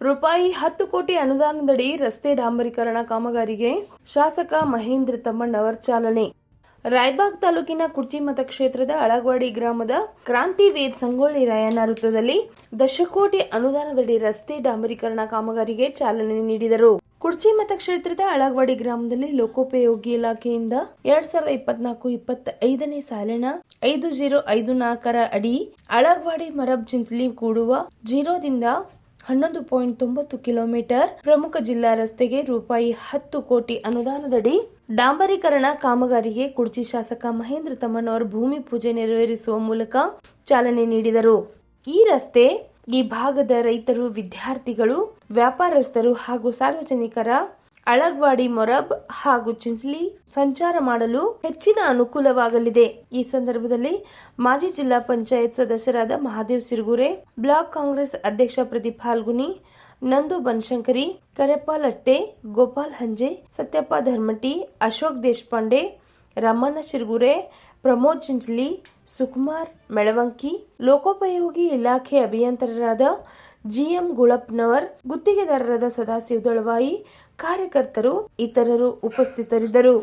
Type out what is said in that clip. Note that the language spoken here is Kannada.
ರೂಪಾಯಿ 10 ಕೋಟಿ ಅನುದಾನದಡಿ ರಸ್ತೆ ಡಾಂಬರೀಕರಣ ಕಾಮಗಾರಿಗೆ ಶಾಸಕ ಮಹೇಂದ್ರ ತಮ್ಮಣ್ಣವರ್ ಚಾಲನೆ. ರಾಯಬಾಗ್ ತಾಲೂಕಿನ ಕುರ್ಚಿ ಮತಕ್ಷೇತ್ರದ ಅಳಗವಾಡಿ ಗ್ರಾಮದ ಕ್ರಾಂತಿವೀರ್ ಸಂಗೊಳ್ಳಿ ರಾಯಣ್ಣ ವೃತ್ತದಲ್ಲಿ ದಶಕೋಟಿ ಅನುದಾನದಡಿ ರಸ್ತೆ ಡಾಂಬರೀಕರಣ ಕಾಮಗಾರಿಗೆ ಚಾಲನೆ ನೀಡಿದರು. ಕುರ್ಚಿ ಮತಕ್ಷೇತ್ರದ ಅಳಗವಾಡಿ ಗ್ರಾಮದಲ್ಲಿ ಲೋಕೋಪಯೋಗಿ ಇಲಾಖೆಯಿಂದ 2024-25ನೇ ಸಾಲಿನ 5054 ಅಡಿ ಅಳಗವಾಡಿ ಮರಬ್ ಚಿಂಚಲಿ ಕೂಡುವ 0ದಿಂದ 11.9 ಕಿಲೋಮೀಟರ್ ಪ್ರಮುಖ ಜಿಲ್ಲಾ ರಸ್ತೆಗೆ ರೂಪಾಯಿ 10 ಕೋಟಿ ಅನುದಾನದಡಿ ಡಾಂಬರೀಕರಣ ಕಾಮಗಾರಿಗೆ ಕುರ್ಚಿ ಶಾಸಕ ಮಹೇಂದ್ರ ತಮ್ಮಣ್ಣವರ್ ಭೂಮಿ ಪೂಜೆ ನೆರವೇರಿಸುವ ಮೂಲಕ ಚಾಲನೆ ನೀಡಿದರು. ಈ ರಸ್ತೆ ಈ ಭಾಗದ ರೈತರು, ವಿದ್ಯಾರ್ಥಿಗಳು, ವ್ಯಾಪಾರಸ್ಥರು ಹಾಗೂ ಸಾರ್ವಜನಿಕರ ಅಳಗವಾಡಿ ಮೊರಬ್ ಹಾಗೂ ಚಿಂಚಲಿ ಸಂಚಾರ ಮಾಡಲು ಹೆಚ್ಚಿನ ಅನುಕೂಲವಾಗಲಿದೆ. ಈ ಸಂದರ್ಭದಲ್ಲಿ ಮಾಜಿ ಜಿಲ್ಲಾ ಪಂಚಾಯತ್ ಸದಸ್ಯರಾದ ಮಹಾದೇವ್ ಸಿರುಗುರೆ, ಬ್ಲಾಕ್ ಕಾಂಗ್ರೆಸ್ ಅಧ್ಯಕ್ಷ ಪ್ರದೀಪ್ ಹಾಲ್ಗುನಿ, ನಂದು ಬನಶಂಕರಿ, ಕರೆಪ್ಪ ಲಟ್ಟೆ, ಗೋಪಾಲ್ ಹಂಜೆ, ಸತ್ಯಪ್ಪ ಧರ್ಮಟಿ, ಅಶೋಕ್ ದೇಶಪಾಂಡೆ, ರಮಣ್ಣ ಶಿರ್ಗುರೆ, ಪ್ರಮೋದ್ ಚಿಂಚಲಿ, ಸುಕುಮಾರ್ ಮೆಳವಂಕಿ, ಲೋಕೋಪಯೋಗಿ ಇಲಾಖೆ ಅಭಿಯಂತರರಾದ ಜಿಎಂ ಗುಳಪ್ಪನವರ್, ಗುತ್ತಿಗೆದಾರರಾದ ಸದಾಶಿವ ದಳವಾಯಿ, ಕಾರ್ಯಕರ್ತರು ಇತರರು ಉಪಸ್ಥಿತರಿದ್ದರು.